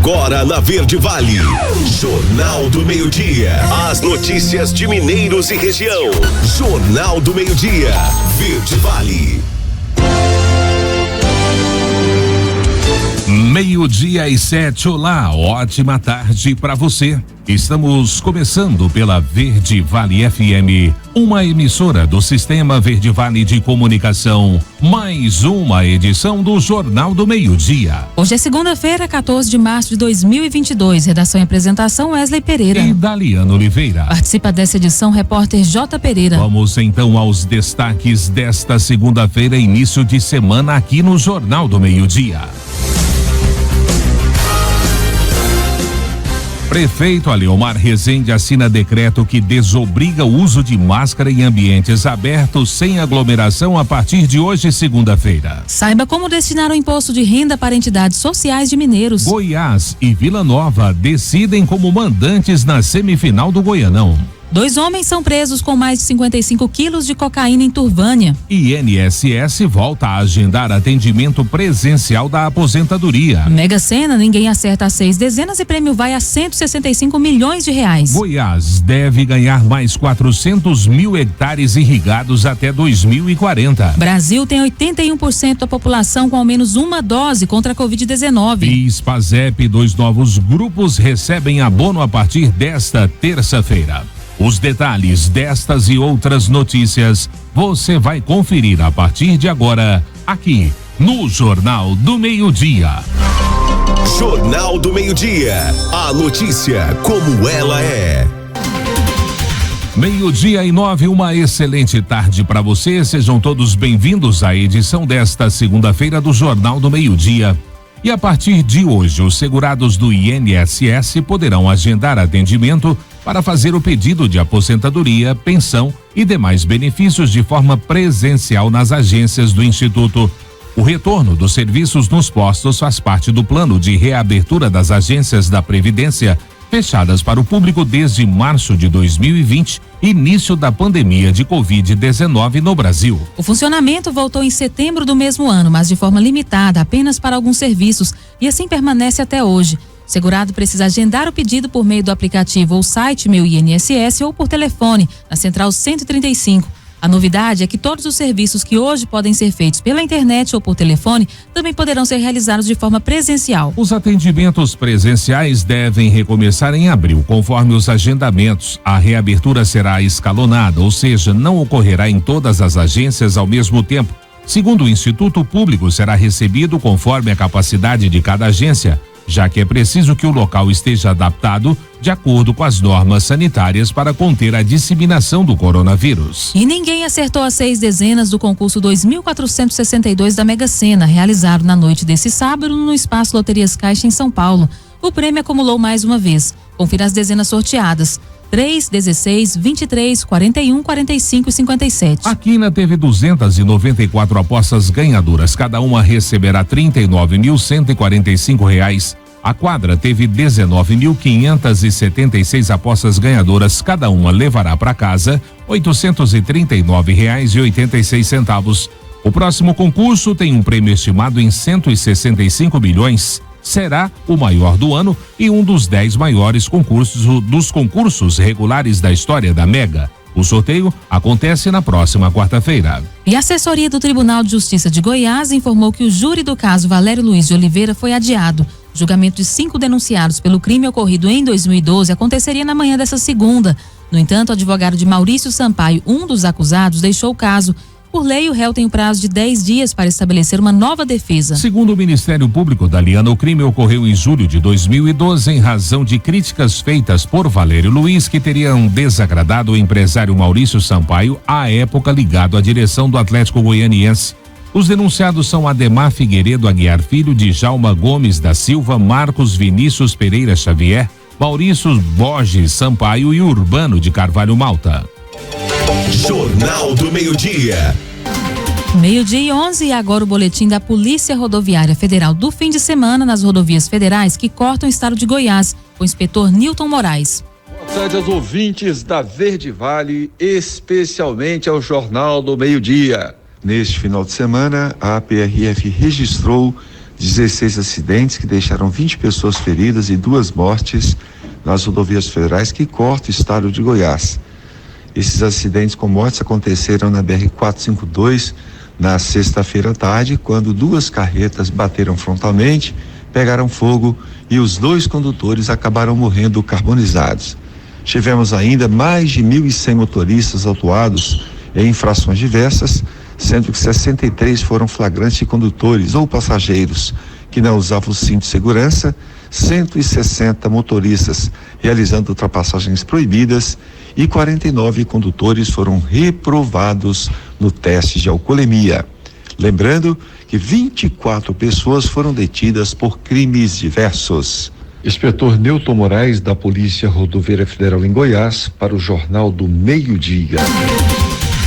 Agora na Verde Vale, Jornal do Meio-Dia. As notícias de Mineiros e região. Jornal do Meio-Dia, Verde Vale. 12:07. Olá, ótima tarde para você. Estamos começando pela Verde Vale FM, uma emissora do Sistema Verde Vale de Comunicação. Mais uma edição do Jornal do Meio-Dia. Hoje é segunda-feira, 14 de março de 2022. Redação e apresentação Wesley Pereira e Daliano Oliveira. Participa dessa edição repórter J. Pereira. Vamos então aos destaques desta segunda-feira, início de semana aqui no Jornal do Meio-Dia. Prefeito Aleomar Rezende assina decreto que desobriga o uso de máscara em ambientes abertos sem aglomeração a partir de hoje, segunda-feira. Saiba como destinar o imposto de renda para entidades sociais de Mineiros. Goiás e Vila Nova decidem como mandantes na semifinal do Goianão. 2 homens são presos com mais de 55 quilos de cocaína em Turvânia. INSS volta a agendar atendimento presencial da aposentadoria. Mega Sena, ninguém acerta as 6 dezenas e prêmio vai a 165 milhões de reais. Goiás deve ganhar mais 400 mil hectares irrigados até 2040. Brasil tem 81% da população com ao menos uma dose contra a Covid-19. PIS, PASEP, 2 novos grupos recebem abono a partir desta terça-feira. Os detalhes destas e outras notícias você vai conferir a partir de agora, aqui no Jornal do Meio-Dia. Jornal do Meio-Dia. A notícia como ela é. 12:09, uma excelente tarde para você. Sejam todos bem-vindos à edição desta segunda-feira do Jornal do Meio-Dia. E a partir de hoje, os segurados do INSS poderão agendar atendimento para fazer o pedido de aposentadoria, pensão e demais benefícios de forma presencial nas agências do Instituto. O retorno dos serviços nos postos faz parte do plano de reabertura das agências da Previdência, fechadas para o público desde março de 2020, início da pandemia de Covid-19 no Brasil. O funcionamento voltou em setembro do mesmo ano, mas de forma limitada, apenas para alguns serviços, e assim permanece até hoje. O segurado precisa agendar o pedido por meio do aplicativo ou site Meu INSS ou por telefone, na Central 135. A novidade é que todos os serviços que hoje podem ser feitos pela internet ou por telefone também poderão ser realizados de forma presencial. Os atendimentos presenciais devem recomeçar em abril, conforme os agendamentos. A reabertura será escalonada, ou seja, não ocorrerá em todas as agências ao mesmo tempo. Segundo o Instituto, o público será recebido conforme a capacidade de cada agência, já que é preciso que o local esteja adaptado de acordo com as normas sanitárias para conter a disseminação do coronavírus. E ninguém acertou as 6 dezenas do concurso 2.462 da Mega Sena, realizado na noite desse sábado no Espaço Loterias Caixa em São Paulo. O prêmio acumulou mais uma vez. Confira as dezenas sorteadas: 3, 16, 23, 41, 45 e 57. A Quina teve 294 apostas ganhadoras, cada uma receberá R$ 39.145. A Quadra teve 19.576 apostas ganhadoras, cada uma levará para casa R$ 839,86. O próximo concurso tem um prêmio estimado em 165 milhões. Será o maior do ano e um dos 10 maiores dos concursos regulares da história da Mega. O sorteio acontece na próxima quarta-feira. E a assessoria do Tribunal de Justiça de Goiás informou que o júri do caso Valério Luiz de Oliveira foi adiado. O julgamento de 5 denunciados pelo crime ocorrido em 2012 aconteceria na manhã dessa segunda. No entanto, o advogado de Maurício Sampaio, um dos acusados, deixou o caso. Por lei, o réu tem o prazo de 10 dias para estabelecer uma nova defesa. Segundo o Ministério Público, Daliana, o crime ocorreu em julho de 2012 em razão de críticas feitas por Valério Luiz, que teriam desagradado o empresário Maurício Sampaio, à época ligado à direção do Atlético Goianiense. Os denunciados são Ademar Figueiredo Aguiar Filho, Djalma Gomes da Silva, Marcos Vinícius Pereira Xavier, Maurício Borges Sampaio e Urbano de Carvalho Malta. Jornal do Meio-Dia. 12:11 e agora o boletim da Polícia Rodoviária Federal do fim de semana nas rodovias federais que cortam o estado de Goiás, com o inspetor Nilton Moraes. Boa tarde aos ouvintes da Verde Vale, especialmente ao Jornal do Meio-Dia. Neste final de semana, a PRF registrou 16 acidentes que deixaram 20 pessoas feridas e 2 mortes nas rodovias federais que cortam o estado de Goiás. Esses acidentes com mortes aconteceram na BR-452 na sexta-feira à tarde, quando 2 carretas bateram frontalmente, pegaram fogo e os 2 condutores acabaram morrendo carbonizados. Tivemos ainda mais de 1.100 motoristas autuados em infrações diversas, sendo que 63 foram flagrantes de condutores ou passageiros que não usavam o cinto de segurança, 160 motoristas realizando ultrapassagens proibidas e 49 condutores foram reprovados no teste de alcoolemia. Lembrando que 24 pessoas foram detidas por crimes diversos. Inspetor Newton Moraes, da Polícia Rodoviária Federal em Goiás, para o Jornal do Meio-Dia.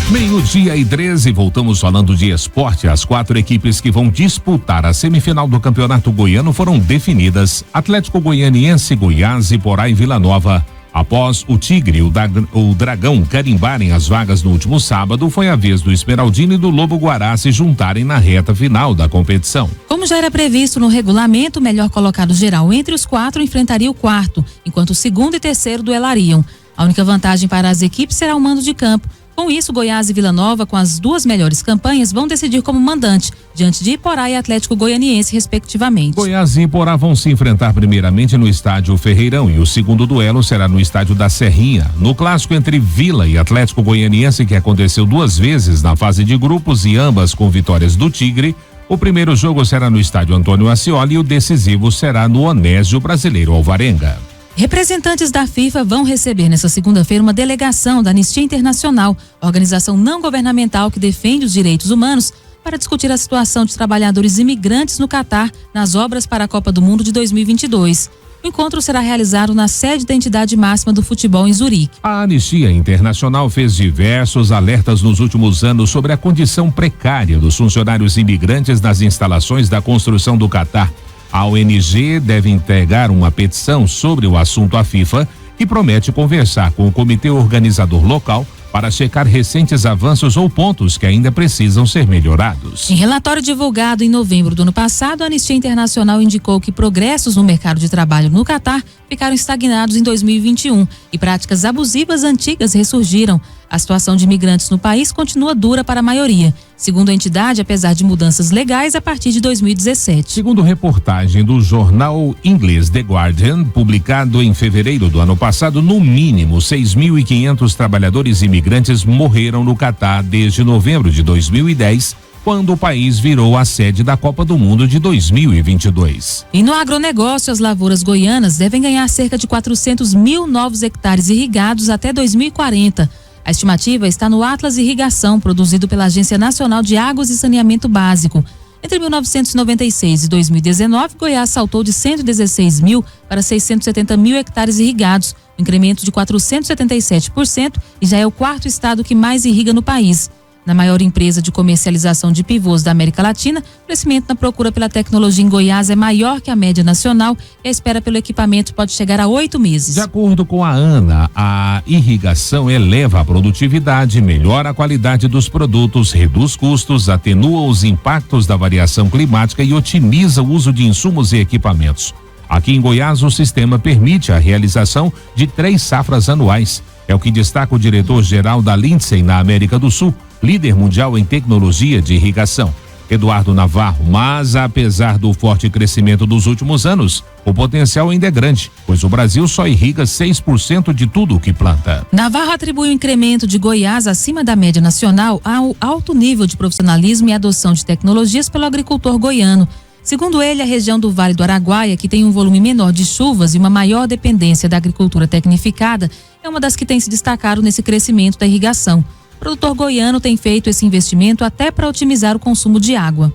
12:13, voltamos falando de esporte. As 4 equipes que vão disputar a semifinal do Campeonato Goiano foram definidas: Atlético Goianiense, Goiás, Iporá e Vila Nova. Após o Tigre e o Dragão carimbarem as vagas no último sábado, foi a vez do Esmeraldino e do Lobo Guará se juntarem na reta final da competição. Como já era previsto no regulamento, o melhor colocado geral entre os 4 enfrentaria o 4º, enquanto o 2º e 3º duelariam. A única vantagem para as equipes será o mando de campo. Com isso, Goiás e Vila Nova, com as 2 melhores campanhas, vão decidir como mandante, diante de Iporá e Atlético Goianiense, respectivamente. Goiás e Iporá vão se enfrentar primeiramente no estádio Ferreirão e o segundo duelo será no estádio da Serrinha. No clássico entre Vila e Atlético Goianiense, que aconteceu 2 vezes na fase de grupos e ambas com vitórias do Tigre, o primeiro jogo será no estádio Antônio Ascioli e o decisivo será no Onésio Brasileiro Alvarenga. Representantes da FIFA vão receber nesta segunda-feira uma delegação da Anistia Internacional, organização não governamental que defende os direitos humanos, para discutir a situação de trabalhadores imigrantes no Catar nas obras para a Copa do Mundo de 2022. O encontro será realizado na sede da entidade máxima do futebol em Zurique. A Anistia Internacional fez diversos alertas nos últimos anos sobre a condição precária dos funcionários imigrantes nas instalações da construção do Catar. A ONG deve entregar uma petição sobre o assunto à FIFA, que promete conversar com o comitê organizador local para checar recentes avanços ou pontos que ainda precisam ser melhorados. Em relatório divulgado em novembro do ano passado, a Anistia Internacional indicou que progressos no mercado de trabalho no Catar ficaram estagnados em 2021 e práticas abusivas antigas ressurgiram. A situação de imigrantes no país continua dura para a maioria, segundo a entidade, apesar de mudanças legais a partir de 2017. Segundo reportagem do jornal inglês The Guardian, publicado em fevereiro do ano passado, no mínimo 6.500 trabalhadores imigrantes morreram no Catar desde novembro de 2010, quando o país virou a sede da Copa do Mundo de 2022. E no agronegócio, as lavouras goianas devem ganhar cerca de 400 mil novos hectares irrigados até 2040. A estimativa está no Atlas Irrigação, produzido pela Agência Nacional de Águas e Saneamento Básico. Entre 1996 e 2019, Goiás saltou de 116 mil para 670 mil hectares irrigados, um incremento de 477%, e já é o 4º estado que mais irriga no país. Na maior empresa de comercialização de pivôs da América Latina, o crescimento na procura pela tecnologia em Goiás é maior que a média nacional e a espera pelo equipamento pode chegar a 8 meses. De acordo com a ANA, a irrigação eleva a produtividade, melhora a qualidade dos produtos, reduz custos, atenua os impactos da variação climática e otimiza o uso de insumos e equipamentos. Aqui em Goiás, o sistema permite a realização de 3 safras anuais. É o que destaca o diretor-geral da Lindsay na América do Sul, líder mundial em tecnologia de irrigação, Eduardo Navarro. Mas, apesar do forte crescimento dos últimos anos, o potencial ainda é grande, pois o Brasil só irriga 6% de tudo o que planta. Navarro atribui o incremento de Goiás acima da média nacional ao alto nível de profissionalismo e adoção de tecnologias pelo agricultor goiano. Segundo ele, a região do Vale do Araguaia, que tem um volume menor de chuvas e uma maior dependência da agricultura tecnificada, é uma das que tem se destacado nesse crescimento da irrigação. O produtor goiano tem feito esse investimento até para otimizar o consumo de água.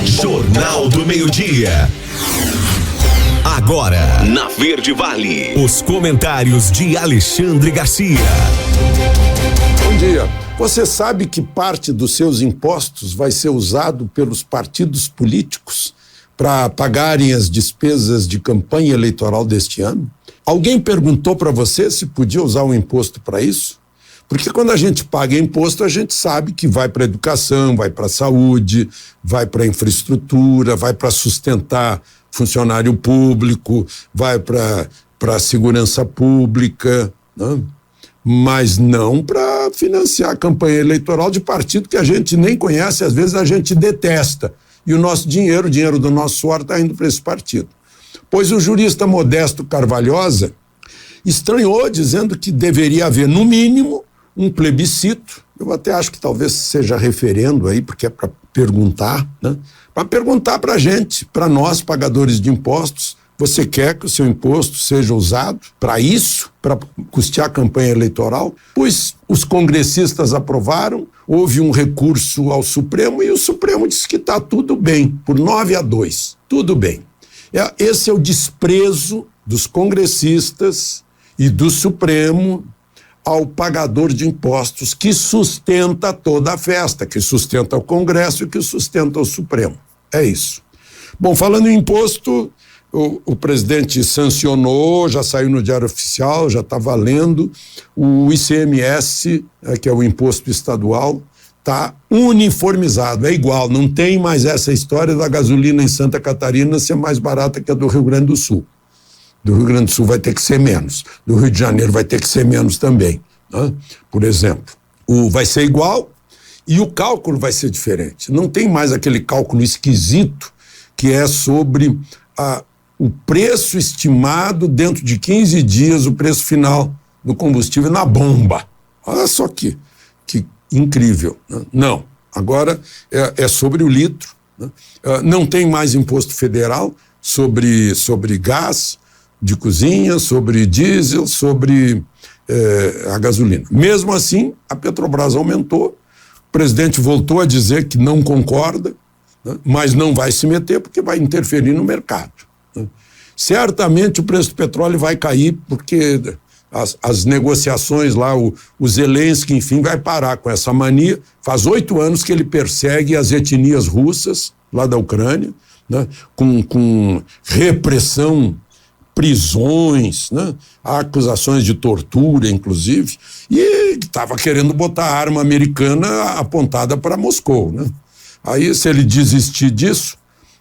Jornal do Meio-Dia. Agora, na Verde Vale, os comentários de Alexandre Garcia. Bom dia. Você sabe que parte dos seus impostos vai ser usado pelos partidos políticos para pagarem as despesas de campanha eleitoral deste ano? Alguém perguntou para você se podia usar um imposto para isso? Porque quando a gente paga imposto, a gente sabe que vai para a educação, vai para a saúde, vai para a infraestrutura, vai para sustentar funcionário público, vai para a segurança pública, né? Mas não para financiar a campanha eleitoral de partido que a gente nem conhece, às vezes a gente detesta. E o nosso dinheiro, o dinheiro do nosso suor, está indo para esse partido. Pois o jurista Modesto Carvalhosa estranhou, dizendo que deveria haver, no mínimo, um plebiscito. Eu até acho que talvez seja referendo aí, porque é para perguntar, né? Para perguntar para a gente, para nós, pagadores de impostos, você quer que o seu imposto seja usado para isso, para custear a campanha eleitoral? Pois os congressistas aprovaram, houve um recurso ao Supremo e o Supremo disse que está tudo bem, por 9-2, tudo bem. Esse é o desprezo dos congressistas e do Supremo ao pagador de impostos que sustenta toda a festa, que sustenta o Congresso e que sustenta o Supremo. É isso. Bom, falando em imposto, o presidente sancionou, já saiu no Diário Oficial, já está valendo, o ICMS, que é o imposto estadual, está uniformizado, é igual, não tem mais essa história da gasolina em Santa Catarina ser mais barata que a do Rio Grande do Sul. Do Rio Grande do Sul vai ter que ser menos, do Rio de Janeiro vai ter que ser menos também, né? Por exemplo, vai ser igual e o cálculo vai ser diferente. Não tem mais aquele cálculo esquisito que é sobre o preço estimado dentro de 15 dias, o preço final do combustível na bomba. Olha só que incrível, né? Não, agora é sobre o litro, né? Não tem mais imposto federal sobre gás de cozinha, sobre diesel, sobre a gasolina. Mesmo assim, a Petrobras aumentou, o presidente voltou a dizer que não concorda, né? Mas não vai se meter porque vai interferir no mercado. Certamente o preço do petróleo vai cair porque as negociações lá, o Zelensky, enfim, vai parar com essa mania. Faz 8 anos que ele persegue as etnias russas lá da Ucrânia, né? Com repressão, prisões, né? Há acusações de tortura, inclusive, e estava querendo botar a arma americana apontada para Moscou, né? Aí, se ele desistir disso,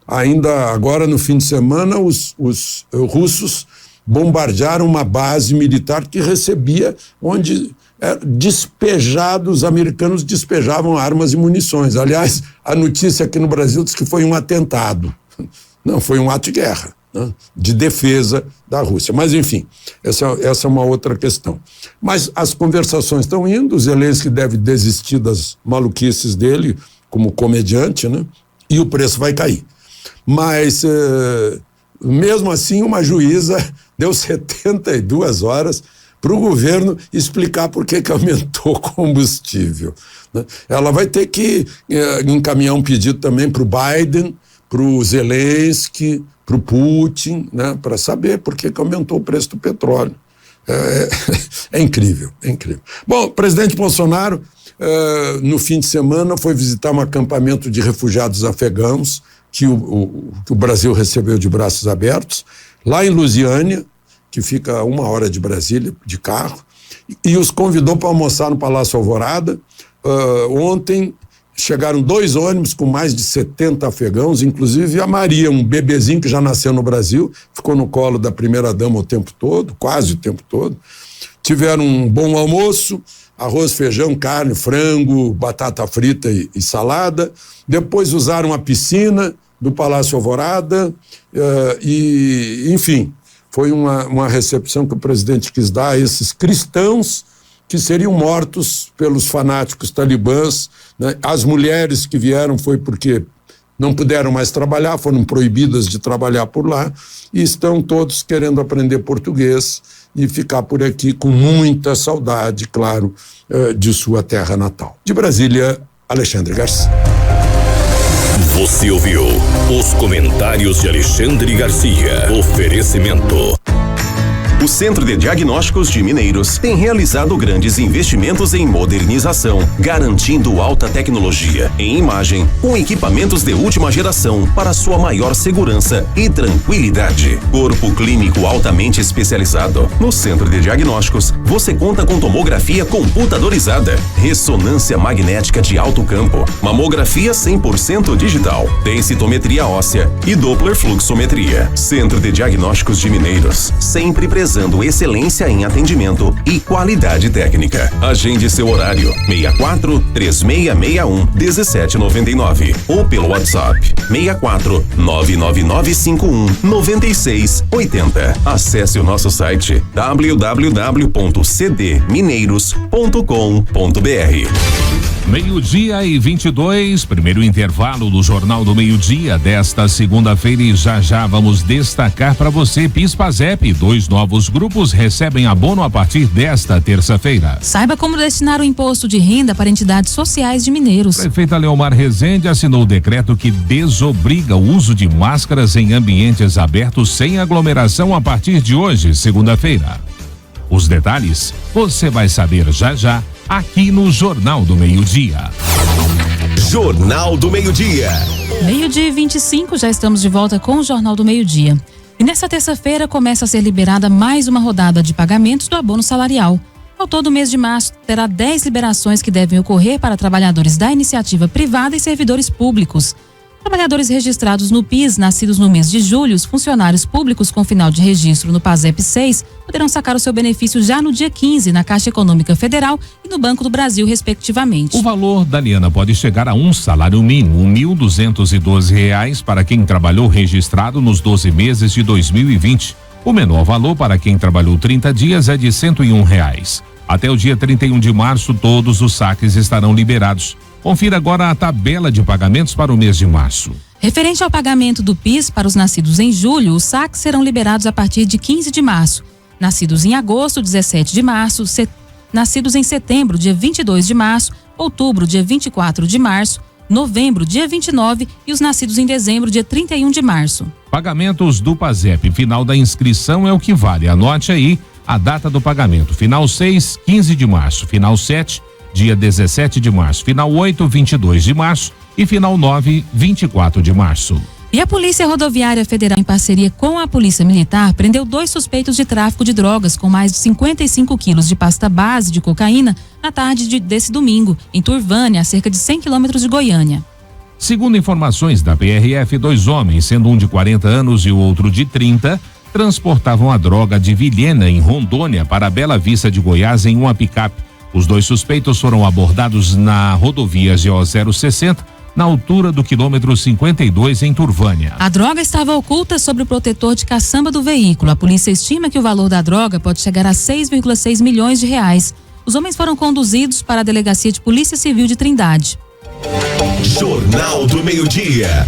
ainda agora no fim de semana, os russos bombardearam uma base militar que recebia, onde os americanos despejavam armas e munições. Aliás, a notícia aqui no Brasil diz que foi um atentado. Não, foi um ato de guerra, né? De defesa da Rússia. Mas, enfim, essa é uma outra questão. Mas as conversações estão indo, o Zelensky deve desistir das maluquices dele como comediante, né? E o preço vai cair. Mas, mesmo assim, uma juíza deu 72 horas para o governo explicar por que aumentou o combustível, né? Ela vai ter que encaminhar um pedido também para o Biden, para o Zelensky, para o Putin, né? Para saber por que aumentou o preço do petróleo. É incrível, é incrível. Bom, o presidente Bolsonaro, no fim de semana, foi visitar um acampamento de refugiados afegãos que o Brasil recebeu de braços abertos, lá em Lusiânia, que fica a 1 hora de Brasília, de carro, e os convidou para almoçar no Palácio Alvorada. Ontem chegaram 2 ônibus com mais de 70 afegãos, inclusive a Maria, um bebezinho que já nasceu no Brasil, ficou no colo da primeira-dama o tempo todo, quase o tempo todo. Tiveram um bom almoço, arroz, feijão, carne, frango, batata frita e salada. Depois usaram a piscina do Palácio Alvorada enfim, foi uma recepção que o presidente quis dar a esses cristãos que seriam mortos pelos fanáticos talibãs, né? As mulheres que vieram foi porque não puderam mais trabalhar, foram proibidas de trabalhar por lá e estão todos querendo aprender português e ficar por aqui com muita saudade, claro, de sua terra natal. De Brasília, Alexandre Garcia. Você ouviu os comentários de Alexandre Garcia. Oferecimento O Centro de Diagnósticos de Mineiros tem realizado grandes investimentos em modernização, garantindo alta tecnologia em imagem, com equipamentos de última geração para sua maior segurança e tranquilidade. Corpo clínico altamente especializado. No Centro de Diagnósticos, você conta com tomografia computadorizada, ressonância magnética de alto campo, mamografia 100% digital, densitometria óssea e Doppler fluxometria. Centro de Diagnósticos de Mineiros, sempre prezando excelência em atendimento e qualidade técnica. Agende seu horário 64 3661 1799 ou pelo WhatsApp 64 99951 9680. Acesse o nosso site www.cdmineiros.com.br. 12:22, primeiro intervalo do Jornal do Meio-Dia desta segunda-feira e já vamos destacar para você PIS/PASEP. 2 novos grupos recebem abono a partir desta terça-feira. Saiba como destinar o imposto de renda para entidades sociais de Mineiros. Prefeita Leomar Rezende assinou o decreto que desobriga o uso de máscaras em ambientes abertos sem aglomeração a partir de hoje, segunda-feira. Os detalhes você vai saber já aqui no Jornal do Meio-Dia. Jornal do Meio-Dia. 12:25, já estamos de volta com o Jornal do Meio-Dia. E nesta terça-feira começa a ser liberada mais uma rodada de pagamentos do abono salarial. Ao todo, o mês de março terá 10 liberações que devem ocorrer para trabalhadores da iniciativa privada e servidores públicos. Trabalhadores registrados no PIS, nascidos no mês de julho, os funcionários públicos com final de registro no PASEP 6 poderão sacar o seu benefício já no dia 15 na Caixa Econômica Federal e no Banco do Brasil, respectivamente. O valor da liana pode chegar a um salário mínimo, R$ 1.212 para quem trabalhou registrado nos 12 meses de 2020. O menor valor para quem trabalhou 30 dias é de R$ 101. Até o dia 31 de março, todos os saques estarão liberados. Confira agora a tabela de pagamentos para o mês de março. Referente ao pagamento do PIS para os nascidos em julho, os saques serão liberados a partir de 15 de março. Nascidos em agosto, 17 de março, nascidos em setembro, dia 22 de março, outubro, dia 24 de março, novembro, dia 29 e os nascidos em dezembro, dia 31 de março. Pagamentos do PASEP, final da inscrição é o que vale. Anote aí a data do pagamento. Final 6, 15 de março. Final 7, dia 17 de março. Final 8, 22 de março. E final 9, 24 de março. E a Polícia Rodoviária Federal, em parceria com a Polícia Militar, prendeu 2 suspeitos de tráfico de drogas com mais de 55 quilos de pasta base de cocaína na tarde desse domingo, em Turvânia, a cerca de 100 quilômetros de Goiânia. Segundo informações da PRF, 2 homens, sendo um de 40 anos e o outro de 30, transportavam a droga de Vilhena, em Rondônia, para Bela Vista de Goiás em uma picape. Os 2 suspeitos foram abordados na rodovia GO 060, na altura do quilômetro 52 em Turvânia. A droga estava oculta sobre o protetor de caçamba do veículo. A polícia estima que o valor da droga pode chegar a 6,6 milhões de reais. Os homens foram conduzidos para a Delegacia de Polícia Civil de Trindade. Jornal do Meio-Dia.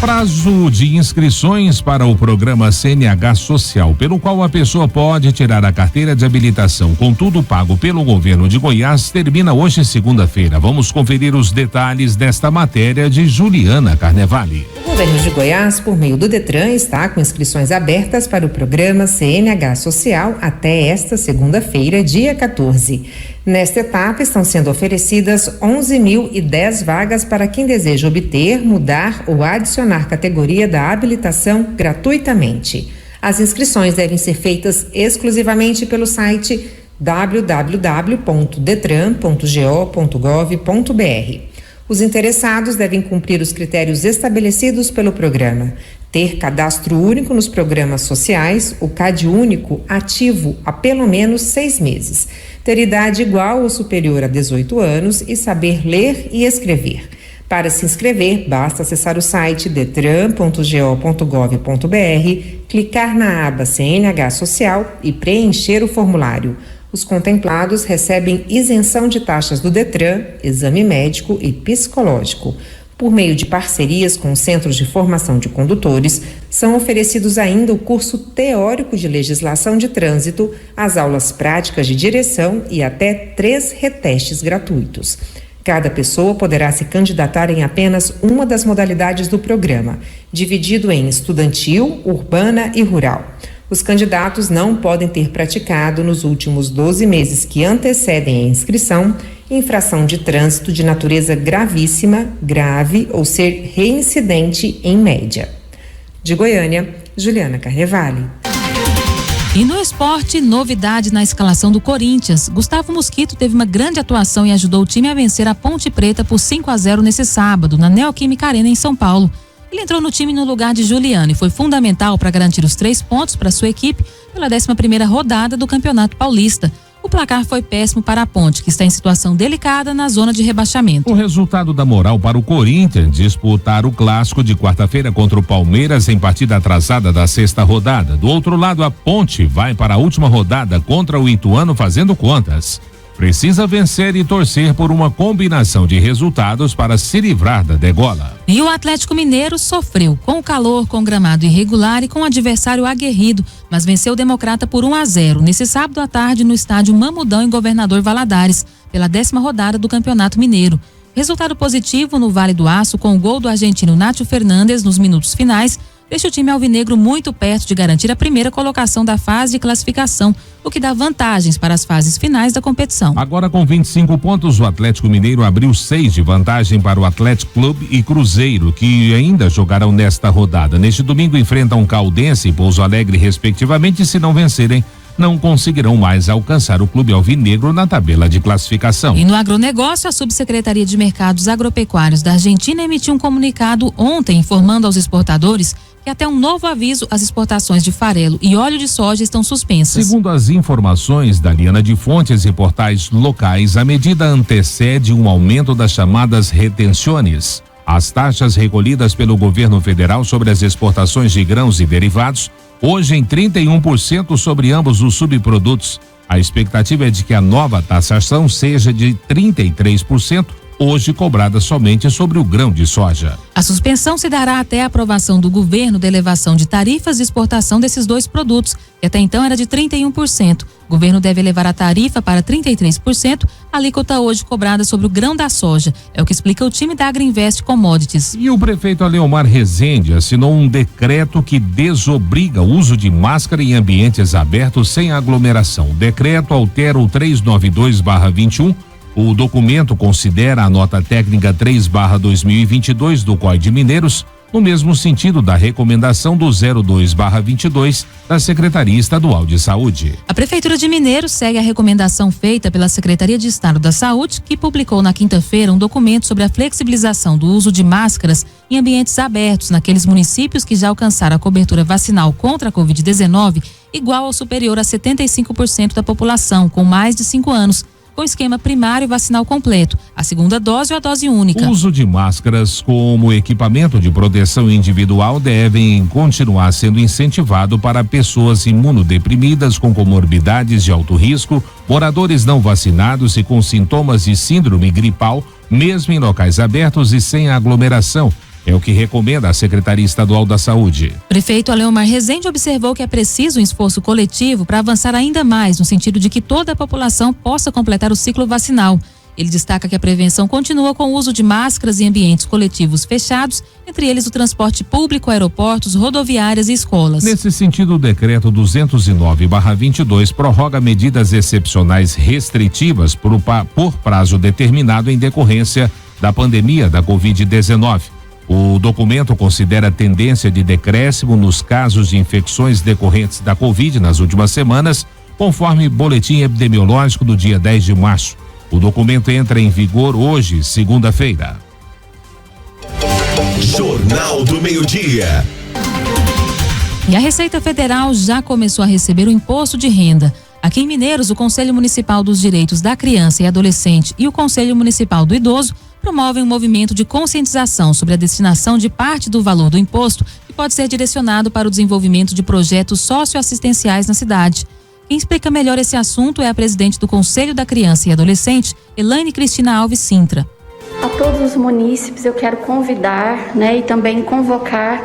Prazo de inscrições para o programa CNH Social, pelo qual a pessoa pode tirar a carteira de habilitação, com tudo pago pelo governo de Goiás, termina hoje, segunda-feira. Vamos conferir os detalhes desta matéria de Juliana Carnevale. O governo de Goiás, por meio do Detran, está com inscrições abertas para o programa CNH Social até esta segunda-feira, dia 14. Nesta etapa, estão sendo oferecidas 11.010 vagas para quem deseja obter, mudar ou adicionar categoria da habilitação gratuitamente. As inscrições devem ser feitas exclusivamente pelo site www.detran.go.gov.br. Os interessados devem cumprir os critérios estabelecidos pelo programa: ter cadastro único nos programas sociais, o CAD único ativo há pelo menos 6 meses, ter idade igual ou superior a 18 anos e saber ler e escrever. Para se inscrever, basta acessar o site detran.go.gov.br, clicar na aba CNH Social e preencher o formulário. Os contemplados recebem isenção de taxas do Detran, exame médico e psicológico. Por meio de parcerias com centros de formação de condutores, são oferecidos ainda o curso teórico de legislação de trânsito, as aulas práticas de direção e até 3 retestes gratuitos. Cada pessoa poderá se candidatar em apenas uma das modalidades do programa, dividido em estudantil, urbana e rural. Os candidatos não podem ter praticado nos últimos 12 meses que antecedem a inscrição infração de trânsito de natureza gravíssima, grave ou ser reincidente em média. De Goiânia, Juliana Carnevale. E no esporte, novidade na escalação do Corinthians. Gustavo Mosquito teve uma grande atuação e ajudou o time a vencer a Ponte Preta por 5-0 nesse sábado, na Neoquímica Arena, em São Paulo. Ele entrou no time no lugar de Juliano e foi fundamental para garantir os 3 pontos para sua equipe pela 11ª rodada do Campeonato Paulista. O placar foi péssimo para a Ponte, que está em situação delicada na zona de rebaixamento. O resultado dá moral para o Corinthians disputar o clássico de quarta-feira contra o Palmeiras em partida atrasada da 6ª rodada. Do outro lado, a Ponte vai para a última rodada contra o Ituano fazendo contas. Precisa vencer e torcer por uma combinação de resultados para se livrar da degola. E o Atlético Mineiro sofreu com o calor, com gramado irregular e com o adversário aguerrido, mas venceu o Democrata por 1-0 nesse sábado à tarde no estádio Mamudão, em Governador Valadares, pela 10ª rodada do Campeonato Mineiro. Resultado positivo no Vale do Aço, com o gol do argentino Nátio Fernandes nos minutos finais, deixa o time alvinegro muito perto de garantir a primeira colocação da fase de classificação, o que dá vantagens para as fases finais da competição. Agora, com 25 pontos, o Atlético Mineiro abriu 6 de vantagem para o Atlético Clube e Cruzeiro, que ainda jogarão nesta rodada. Neste domingo enfrentam Caldense e Pouso Alegre, respectivamente, e se não vencerem, não conseguirão mais alcançar o clube alvinegro na tabela de classificação. E no agronegócio, a Subsecretaria de Mercados Agropecuários da Argentina emitiu um comunicado ontem informando aos exportadores que até um novo aviso as exportações de farelo e óleo de soja estão suspensas. Segundo as informações da Liana de Fontes e portais locais, a medida antecede um aumento das chamadas retenções. As taxas recolhidas pelo governo federal sobre as exportações de grãos e derivados, hoje em 31% sobre ambos os subprodutos. A expectativa é de que a nova taxação seja de 33%, hoje cobrada somente sobre o grão de soja. A suspensão se dará até a aprovação do governo da elevação de tarifas de exportação desses 2 produtos, que até então era de 31%. O governo deve elevar a tarifa para 33%, a alíquota hoje cobrada sobre o grão da soja. É o que explica o time da Agriinvest Commodities. E o prefeito Aleomar Rezende assinou um decreto que desobriga o uso de máscara em ambientes abertos sem aglomeração. O decreto altera o 392/21. O documento considera a nota técnica 3/2022 do Código de Mineiros, no mesmo sentido da recomendação do 02/22 da Secretaria Estadual de Saúde. A Prefeitura de Mineiros segue a recomendação feita pela Secretaria de Estado da Saúde, que publicou na quinta-feira um documento sobre a flexibilização do uso de máscaras em ambientes abertos naqueles municípios que já alcançaram a cobertura vacinal contra a Covid-19 igual ou superior a 75% da população com mais de 5 anos. Com esquema primário vacinal completo, a segunda dose ou a dose única. O uso de máscaras como equipamento de proteção individual devem continuar sendo incentivado para pessoas imunodeprimidas com comorbidades de alto risco, moradores não vacinados e com sintomas de síndrome gripal, mesmo em locais abertos e sem aglomeração. É o que recomenda a Secretaria Estadual da Saúde. Prefeito Aleomar Rezende observou que é preciso um esforço coletivo para avançar ainda mais no sentido de que toda a população possa completar o ciclo vacinal. Ele destaca que a prevenção continua com o uso de máscaras em ambientes coletivos fechados, entre eles o transporte público, aeroportos, rodoviárias e escolas. Nesse sentido, o decreto 209/22 prorroga medidas excepcionais restritivas por prazo determinado em decorrência da pandemia da Covid-19. O documento considera a tendência de decréscimo nos casos de infecções decorrentes da Covid nas últimas semanas, conforme boletim epidemiológico do dia 10 de março. O documento entra em vigor hoje, segunda-feira. Jornal do Meio-Dia. E a Receita Federal já começou a receber o imposto de renda. Aqui em Mineiros, o Conselho Municipal dos Direitos da Criança e Adolescente e o Conselho Municipal do Idoso promovem um movimento de conscientização sobre a destinação de parte do valor do imposto que pode ser direcionado para o desenvolvimento de projetos socioassistenciais na cidade. Quem explica melhor esse assunto é a presidente do Conselho da Criança e Adolescente, Elaine Cristina Alves Sintra. A todos os munícipes eu quero convidar, e também convocar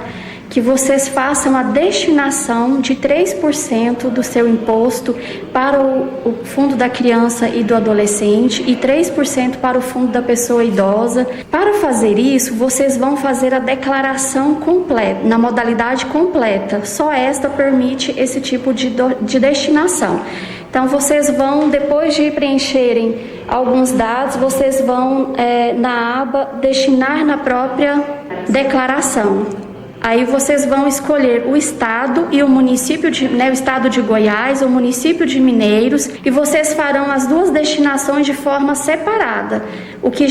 que vocês façam a destinação de 3% do seu imposto para o fundo da criança e do adolescente e 3% para o fundo da pessoa idosa. Para fazer isso, vocês vão fazer a declaração completa, na modalidade completa. Só esta permite esse tipo de destinação. Então, vocês vão, depois de preencherem alguns dados, vocês vão na aba destinar na própria declaração. Aí vocês vão escolher o estado e o município o estado de Goiás, o município de Mineiros, e vocês farão as duas destinações de forma separada, o que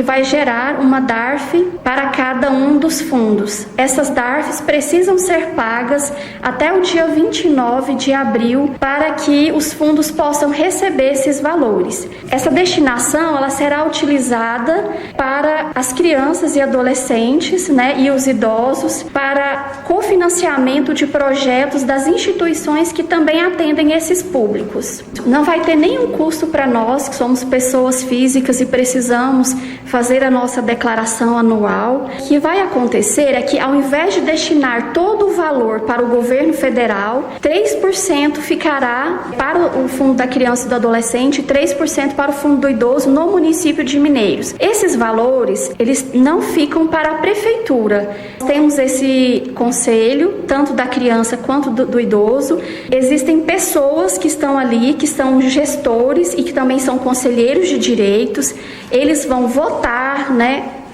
vai gerar uma DARF para cada um dos fundos. Essas DARFs precisam ser pagas até o dia 29 de abril para que os fundos possam receber esses valores. Essa destinação ela será utilizada para as crianças e adolescentes, e os idosos, para cofinanciamento de projetos das instituições que também atendem esses públicos. Não vai ter nenhum custo para nós, que somos pessoas físicas e precisamos fazer a nossa declaração anual. O que vai acontecer é que, ao invés de destinar todo o valor para o governo federal, 3% ficará para o fundo da criança e do adolescente e 3% para o fundo do idoso no município de Mineiros. Esses valores, eles não ficam para a prefeitura. Temos esse conselho, tanto da criança quanto do idoso. Existem pessoas que estão ali, que são gestores e que também são conselheiros de direitos. Eles vão votar,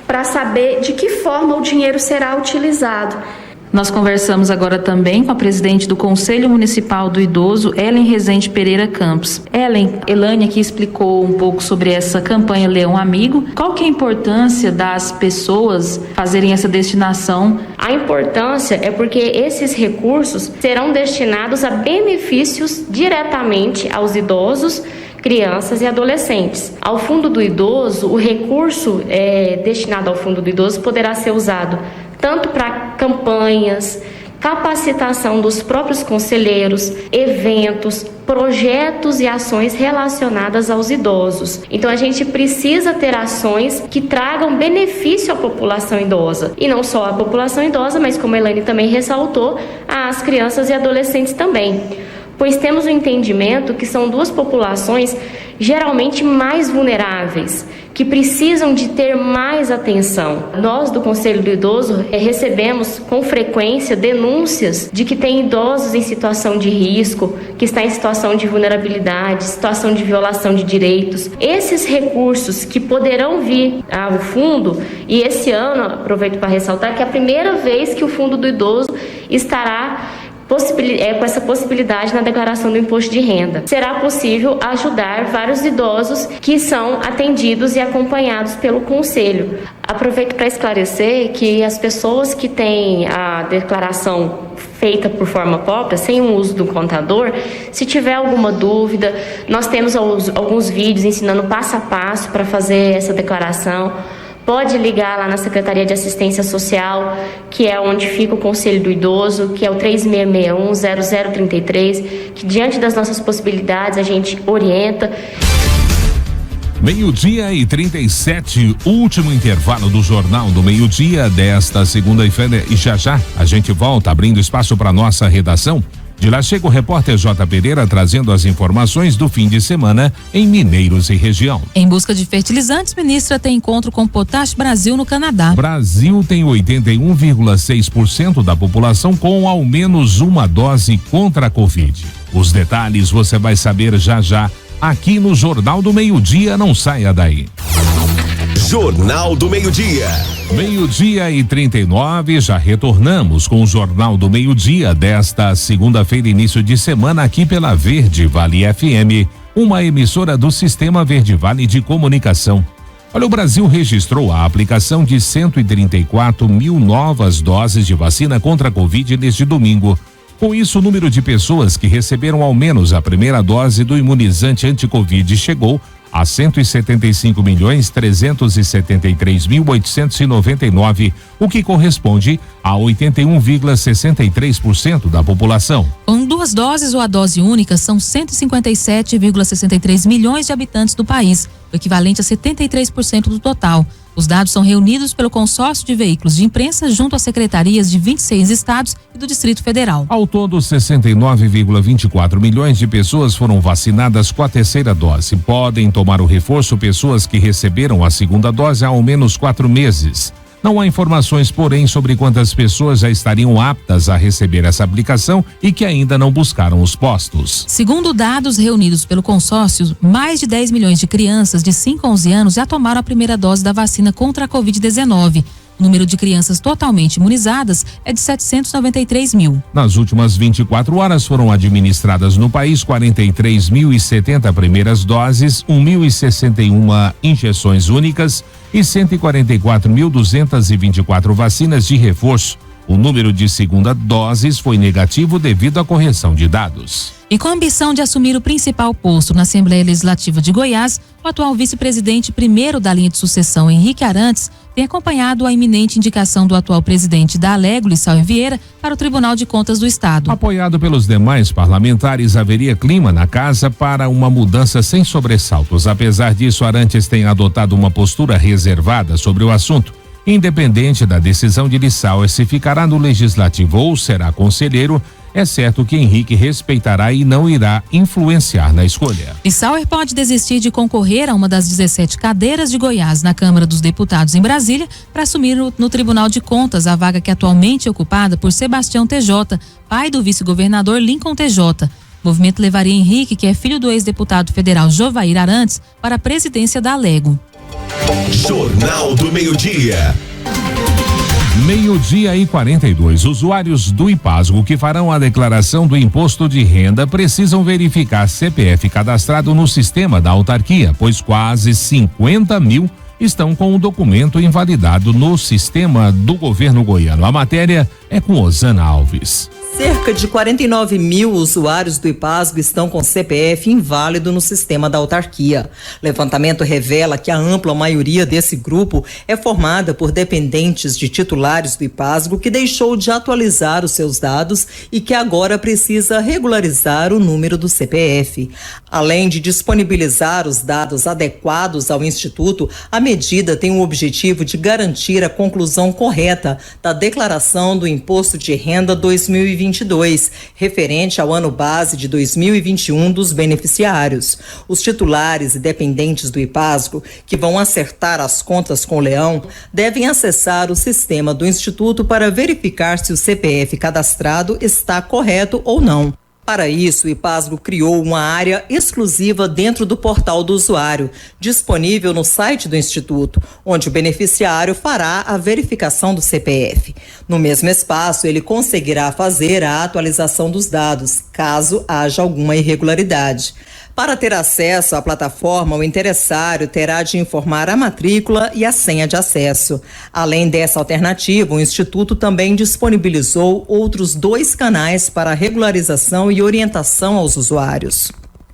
para saber de que forma o dinheiro será utilizado. Nós conversamos agora também com a presidente do Conselho Municipal do Idoso, Ellen Rezende Pereira Campos. Elane aqui explicou um pouco sobre essa campanha Leão Amigo. Qual que é a importância das pessoas fazerem essa destinação? A importância é porque esses recursos serão destinados a benefícios diretamente aos idosos, crianças e adolescentes. Ao Fundo do Idoso, o recurso destinado ao Fundo do Idoso poderá ser usado tanto para campanhas, capacitação dos próprios conselheiros, eventos, projetos e ações relacionadas aos idosos. Então a gente precisa ter ações que tragam benefício à população idosa. E não só à população idosa, mas como a Elaine também ressaltou, às crianças e adolescentes também. Pois temos o entendimento que são duas populações geralmente mais vulneráveis, que precisam de ter mais atenção. Nós do Conselho do Idoso recebemos com frequência denúncias de que tem idosos em situação de risco, que está em situação de vulnerabilidade, situação de violação de direitos. Esses recursos que poderão vir ao fundo, e esse ano, aproveito para ressaltar que é a primeira vez que o Fundo do Idoso estará com essa possibilidade na declaração do imposto de renda. Será possível ajudar vários idosos que são atendidos e acompanhados pelo Conselho. Aproveito para esclarecer que as pessoas que têm a declaração feita por forma própria, sem o uso do contador, se tiver alguma dúvida, nós temos alguns vídeos ensinando passo a passo para fazer essa declaração. Pode ligar lá na Secretaria de Assistência Social, que é onde fica o Conselho do Idoso, que é o 3661-0033, que diante das nossas possibilidades a gente orienta. 12:37, último intervalo do Jornal do Meio-Dia desta segunda-feira, e já a gente volta abrindo espaço para nossa redação. De lá chega o repórter J. Pereira trazendo as informações do fim de semana em Mineiros e região. Em busca de fertilizantes, ministra tem encontro com Potash Brasil no Canadá. Brasil tem 81,6% da população com ao menos uma dose contra a Covid. Os detalhes você vai saber já aqui no Jornal do Meio-Dia, não saia daí. Jornal do Meio-Dia. 12:39, já retornamos com o Jornal do Meio-Dia desta segunda-feira, início de semana, aqui pela Verde Vale FM, uma emissora do Sistema Verde Vale de Comunicação. Olha, o Brasil registrou a aplicação de 134 mil novas doses de vacina contra a Covid neste domingo. Com isso, o número de pessoas que receberam ao menos a primeira dose do imunizante anti-Covid chegou a 175.373.899, o que corresponde a 81,63% da população. Com 2 doses ou a dose única, são 157,63 milhões de habitantes do país, o equivalente a 73% do total. Os dados são reunidos pelo consórcio de veículos de imprensa junto às secretarias de 26 estados e do Distrito Federal. Ao todo, 69,24 milhões de pessoas foram vacinadas com a terceira dose. Podem tomar o reforço pessoas que receberam a segunda dose há ao menos 4 meses. Não há informações, porém, sobre quantas pessoas já estariam aptas a receber essa aplicação e que ainda não buscaram os postos. Segundo dados reunidos pelo consórcio, mais de 10 milhões de crianças de 5 a 11 anos já tomaram a primeira dose da vacina contra a Covid-19. O número de crianças totalmente imunizadas é de 793 mil. Nas últimas 24 horas foram administradas no país 43.070 primeiras doses, 1.061 injeções únicas e 144.224 vacinas de reforço. O número de segunda doses foi negativo devido à correção de dados. E com a ambição de assumir o principal posto na Assembleia Legislativa de Goiás, o atual vice-presidente primeiro da linha de sucessão, Henrique Arantes, tem acompanhado a iminente indicação do atual presidente da Alego, Lissauer Vieira, para o Tribunal de Contas do Estado. Apoiado pelos demais parlamentares, haveria clima na casa para uma mudança sem sobressaltos. Apesar disso, Arantes tem adotado uma postura reservada sobre o assunto. Independente da decisão de Lissauer se ficará no Legislativo ou será conselheiro, é certo que Henrique respeitará e não irá influenciar na escolha. Lissauer pode desistir de concorrer a uma das 17 cadeiras de Goiás na Câmara dos Deputados em Brasília para assumir no Tribunal de Contas a vaga que atualmente é ocupada por Sebastião TJ, pai do vice-governador Lincoln TJ. O movimento levaria Henrique, que é filho do ex-deputado federal Jovair Arantes, para a presidência da Alego. Jornal do Meio-Dia. 12:42. Usuários do IPASGO que farão a declaração do imposto de renda precisam verificar CPF cadastrado no sistema da autarquia, pois quase 50 mil estão com o documento invalidado no sistema do governo goiano. A matéria é com Osana Alves. Cerca de 49 mil usuários do IPASGO estão com CPF inválido no sistema da autarquia. Levantamento revela que a ampla maioria desse grupo é formada por dependentes de titulares do IPASGO que deixou de atualizar os seus dados e que agora precisa regularizar o número do CPF. Além de disponibilizar os dados adequados ao Instituto, a medida tem o objetivo de garantir a conclusão correta da declaração do Imposto de Renda 2022, referente ao ano base de 2021 dos beneficiários. Os titulares e dependentes do IPASGO que vão acertar as contas com o Leão devem acessar o sistema do Instituto para verificar se o CPF cadastrado está correto ou não. Para isso, o IPASGO criou uma área exclusiva dentro do portal do usuário, disponível no site do Instituto, onde o beneficiário fará a verificação do CPF. No mesmo espaço, ele conseguirá fazer a atualização dos dados, caso haja alguma irregularidade. Para ter acesso à plataforma, o interessario terá de informar a matrícula e a senha de acesso. Além dessa alternativa, o Instituto também disponibilizou outros 2 canais para regularização e orientação aos usuários.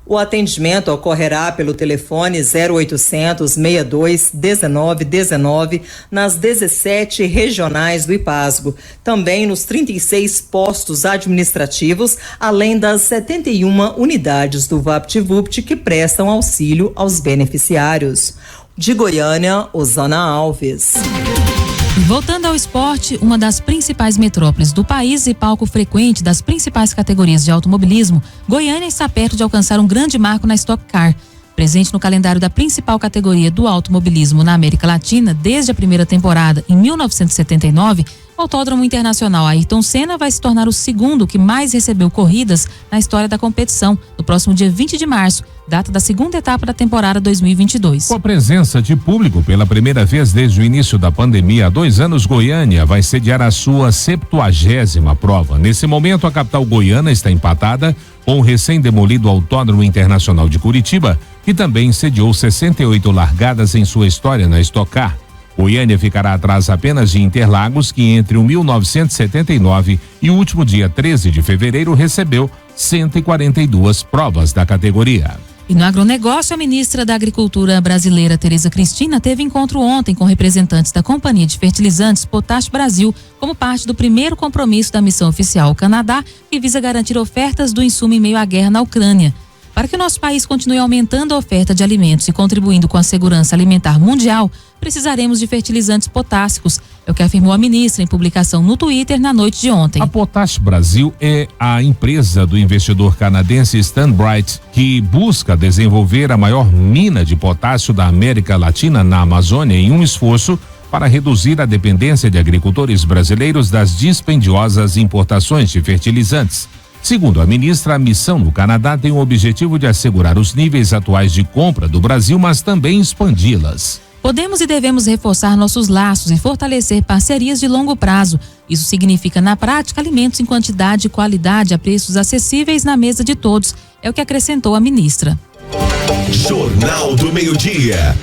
O atendimento ocorrerá pelo telefone 0800 62 19 19 nas 17 regionais do IPASGO, também nos 36 postos administrativos, além das 71 unidades do VaptVupt que prestam auxílio aos beneficiários. De Goiânia, Osana Alves. Voltando ao esporte, uma das principais metrópoles do país e palco frequente das principais categorias de automobilismo, Goiânia está perto de alcançar um grande marco na Stock Car. Presente no calendário da principal categoria do automobilismo na América Latina desde a primeira temporada, em 1979, o Autódromo Internacional Ayrton Senna vai se tornar o segundo que mais recebeu corridas na história da competição, no próximo dia 20 de março, data da segunda etapa da temporada 2022. Com a presença de público pela primeira vez desde o início da pandemia há 2 anos, Goiânia vai sediar a sua 70ª prova. Nesse momento, a capital goiana está empatada com o recém-demolido Autódromo Internacional de Curitiba, que também sediou 68 largadas em sua história na Stock Car. Goiânia ficará atrás apenas de Interlagos, que entre o 1979 e o último dia 13 de fevereiro recebeu 142 provas da categoria. E no agronegócio, a ministra da Agricultura brasileira, Tereza Cristina, teve encontro ontem com representantes da Companhia de Fertilizantes Potash Brasil, como parte do primeiro compromisso da missão oficial ao Canadá, que visa garantir ofertas do insumo em meio à guerra na Ucrânia. Para que o nosso país continue aumentando a oferta de alimentos e contribuindo com a segurança alimentar mundial, precisaremos de fertilizantes potássicos, é o que afirmou a ministra em publicação no Twitter na noite de ontem. A Potash Brasil é a empresa do investidor canadense Stan Bright, que busca desenvolver a maior mina de potássio da América Latina na Amazônia em um esforço para reduzir a dependência de agricultores brasileiros das dispendiosas importações de fertilizantes. Segundo a ministra, a missão no Canadá tem o objetivo de assegurar os níveis atuais de compra do Brasil, mas também expandi-las. Podemos e devemos reforçar nossos laços e fortalecer parcerias de longo prazo. Isso significa, na prática, alimentos em quantidade e qualidade a preços acessíveis na mesa de todos, é o que acrescentou a ministra. Jornal do Meio-Dia.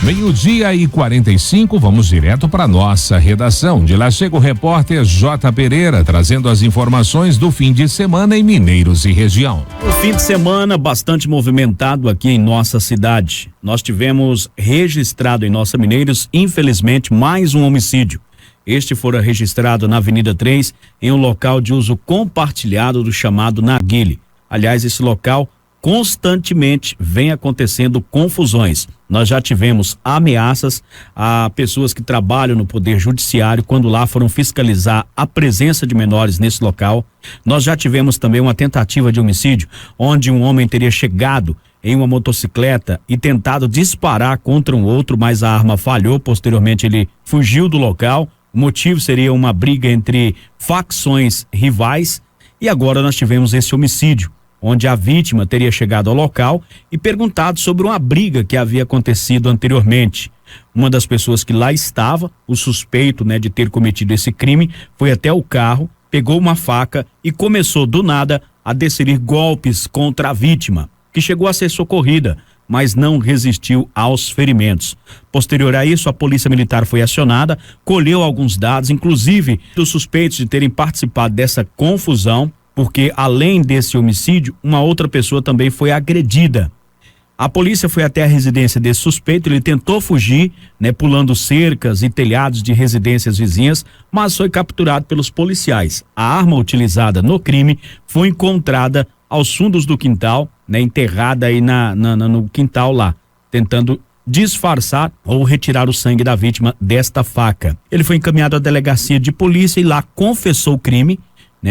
12:45, vamos direto para nossa redação. De lá chega o repórter J. Pereira, trazendo as informações do fim de semana em Mineiros e região. O fim de semana bastante movimentado aqui em nossa cidade. Nós tivemos registrado em nossa Mineiros, infelizmente, mais um homicídio. Este fora registrado na Avenida 3, em um local de uso compartilhado do chamado narguile. Aliás, esse local constantemente vem acontecendo confusões. Nós já tivemos ameaças a pessoas que trabalham no Poder Judiciário quando lá foram fiscalizar a presença de menores nesse local. Nós já tivemos também uma tentativa de homicídio, onde um homem teria chegado em uma motocicleta e tentado disparar contra um outro, mas a arma falhou. Posteriormente ele fugiu do local. O motivo seria uma briga entre facções rivais. E agora nós tivemos esse homicídio, onde a vítima teria chegado ao local e perguntado sobre uma briga que havia acontecido anteriormente. Uma das pessoas que lá estava, o suspeito, de ter cometido esse crime, foi até o carro, pegou uma faca e começou do nada a desferir golpes contra a vítima, que chegou a ser socorrida, mas não resistiu aos ferimentos. Posterior a isso, a Polícia Militar foi acionada, colheu alguns dados, inclusive dos suspeitos de terem participado dessa confusão, porque além desse homicídio, uma outra pessoa também foi agredida. A polícia foi até a residência desse suspeito, ele tentou fugir, pulando cercas e telhados de residências vizinhas, mas foi capturado pelos policiais. A arma utilizada no crime foi encontrada aos fundos do quintal, enterrada aí no quintal lá, tentando disfarçar ou retirar o sangue da vítima desta faca. Ele foi encaminhado à delegacia de polícia e lá confessou o crime,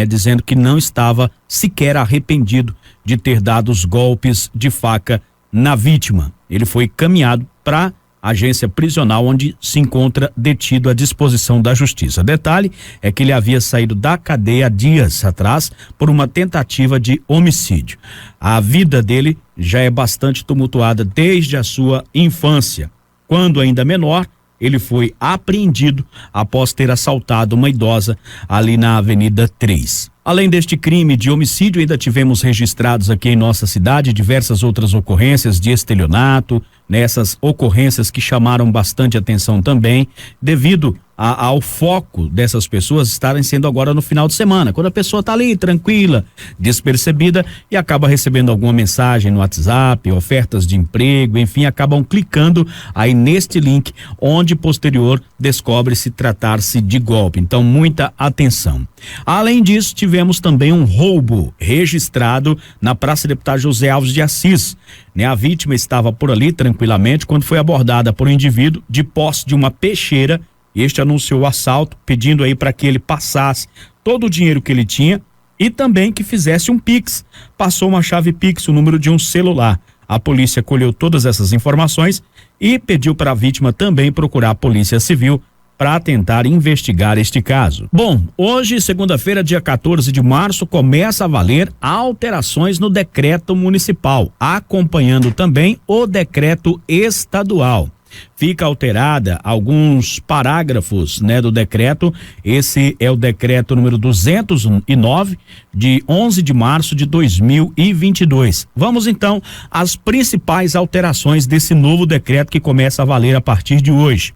dizendo que não estava sequer arrependido de ter dado os golpes de faca na vítima. Ele foi encaminhado para a agência prisional, onde se encontra detido à disposição da justiça. Detalhe é que ele havia saído da cadeia dias atrás por uma tentativa de homicídio. A vida dele já é bastante tumultuada desde a sua infância. Quando ainda menor, ele foi apreendido após ter assaltado uma idosa ali na Avenida 3. Além deste crime de homicídio, ainda tivemos registrados aqui em nossa cidade diversas outras ocorrências de estelionato, nessas ocorrências que chamaram bastante atenção também, devido ao foco dessas pessoas estarem sendo agora no final de semana, quando a pessoa está ali tranquila, despercebida e acaba recebendo alguma mensagem no WhatsApp, ofertas de emprego, enfim, acabam clicando aí neste link, onde posterior descobre-se tratar-se de golpe. Então, muita atenção. Além disso, tivemos também um roubo registrado na Praça Deputado José Alves de Assis. A vítima estava por ali tranquilamente quando foi abordada por um indivíduo de posse de uma peixeira. Este anunciou o assalto, pedindo aí para que ele passasse todo o dinheiro que ele tinha e também que fizesse um Pix. Passou uma chave Pix, o número de um celular. A polícia colheu todas essas informações e pediu para a vítima também procurar a Polícia Civil para tentar investigar este caso. Bom, hoje, segunda-feira, dia 14 de março, começa a valer alterações no decreto municipal, acompanhando também o decreto estadual. Fica alterada alguns parágrafos, do decreto. Esse é o decreto número 209 de 11 de março de 2022. Vamos então às principais alterações desse novo decreto que começa a valer a partir de hoje.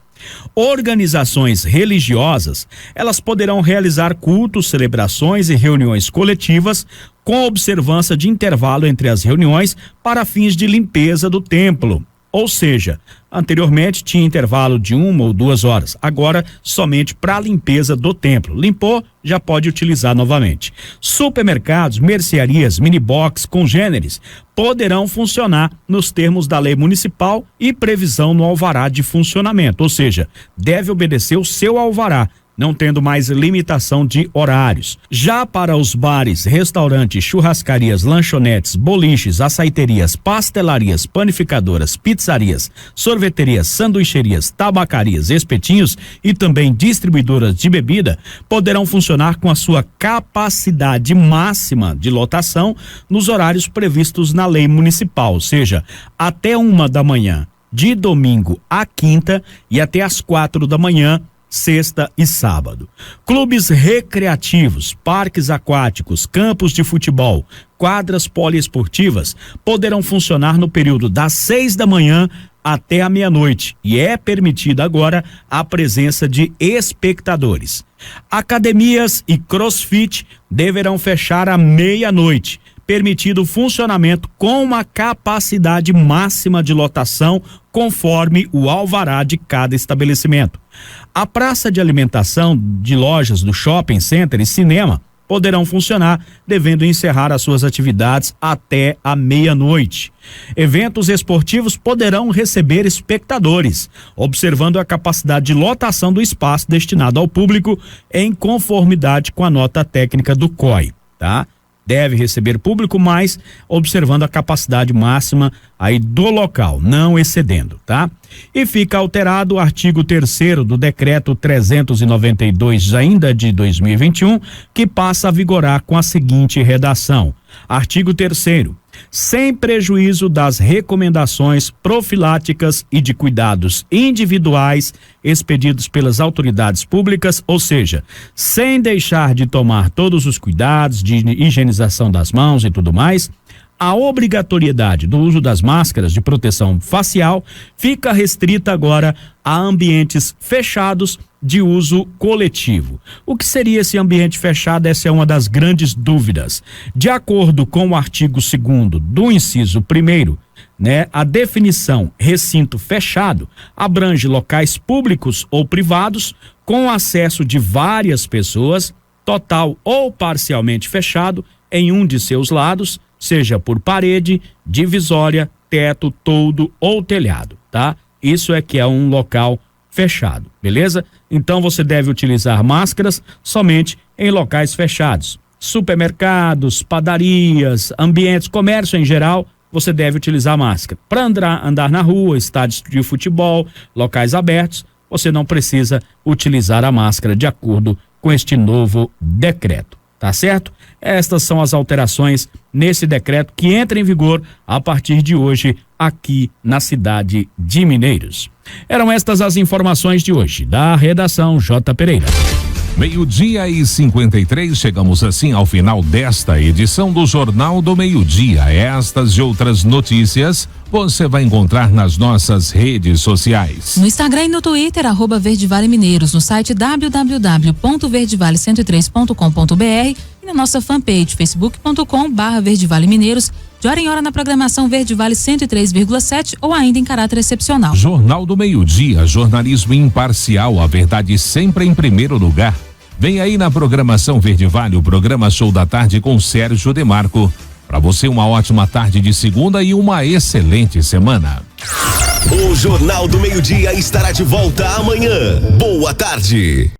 Organizações religiosas, elas poderão realizar cultos, celebrações e reuniões coletivas com observância de intervalo entre as reuniões para fins de limpeza do templo. Ou seja, anteriormente tinha intervalo de 1 ou 2 horas, agora somente para a limpeza do templo. Limpou, já pode utilizar novamente. Supermercados, mercearias, minibox, congêneres poderão funcionar nos termos da lei municipal e previsão no alvará de funcionamento, ou seja, deve obedecer o seu alvará, não tendo mais limitação de horários. Já para os bares, restaurantes, churrascarias, lanchonetes, boliches, açaiterias, pastelarias, panificadoras, pizzarias, sorveterias, sanduicherias, tabacarias, espetinhos e também distribuidoras de bebida poderão funcionar com a sua capacidade máxima de lotação nos horários previstos na lei municipal, ou seja, até 1 da manhã de domingo a quinta e até às 4 da manhã sexta e sábado. Clubes recreativos, parques aquáticos, campos de futebol, quadras poliesportivas poderão funcionar no período das 6 da manhã até a meia-noite e é permitida agora a presença de espectadores. Academias e crossfit deverão fechar à meia-noite, permitido o funcionamento com uma capacidade máxima de lotação conforme o alvará de cada estabelecimento. A praça de alimentação de lojas do shopping center e cinema poderão funcionar, devendo encerrar as suas atividades até a meia-noite. Eventos esportivos poderão receber espectadores, observando a capacidade de lotação do espaço destinado ao público em conformidade com a nota técnica do COI, tá? Deve receber público, mas observando a capacidade máxima aí do local, não excedendo, tá? E fica alterado o artigo 3º do decreto 392, ainda de 2021, que passa a vigorar com a seguinte redação: artigo 3º, sem prejuízo das recomendações profiláticas e de cuidados individuais expedidos pelas autoridades públicas, ou seja, sem deixar de tomar todos os cuidados de higienização das mãos e tudo mais, a obrigatoriedade do uso das máscaras de proteção facial fica restrita agora a ambientes fechados de uso coletivo. O que seria esse ambiente fechado? Essa é uma das grandes dúvidas. De acordo com o artigo 2º do inciso 1º, a definição recinto fechado abrange locais públicos ou privados com acesso de várias pessoas, total ou parcialmente fechado em um de seus lados, seja por parede, divisória, teto, toldo ou telhado, tá? Isso é que é um local fechado, beleza? Então você deve utilizar máscaras somente em locais fechados. Supermercados, padarias, ambientes, comércio em geral, você deve utilizar máscara. Para andar na rua, estádios de futebol, locais abertos, você não precisa utilizar a máscara de acordo com este novo decreto, tá certo? Estas são as alterações nesse decreto que entra em vigor a partir de hoje aqui na cidade de Mineiros. Eram estas as informações de hoje da redação J. Pereira. 12:53, chegamos assim ao final desta edição do Jornal do Meio-Dia. Estas e outras notícias você vai encontrar nas nossas redes sociais. No Instagram e no Twitter, @VerdeVale Mineiros, no site www.verdevale103.com.br e na nossa fanpage facebook.com/Verdevale Mineiros, de hora em hora na programação Verde Vale 103,7 ou ainda em caráter excepcional. Jornal do Meio-Dia, jornalismo imparcial, a verdade sempre em primeiro lugar. Vem aí na programação Verde Vale, o programa Show da Tarde com Sérgio Demarco. Para você, uma ótima tarde de segunda e uma excelente semana. O Jornal do Meio-Dia estará de volta amanhã. Boa tarde.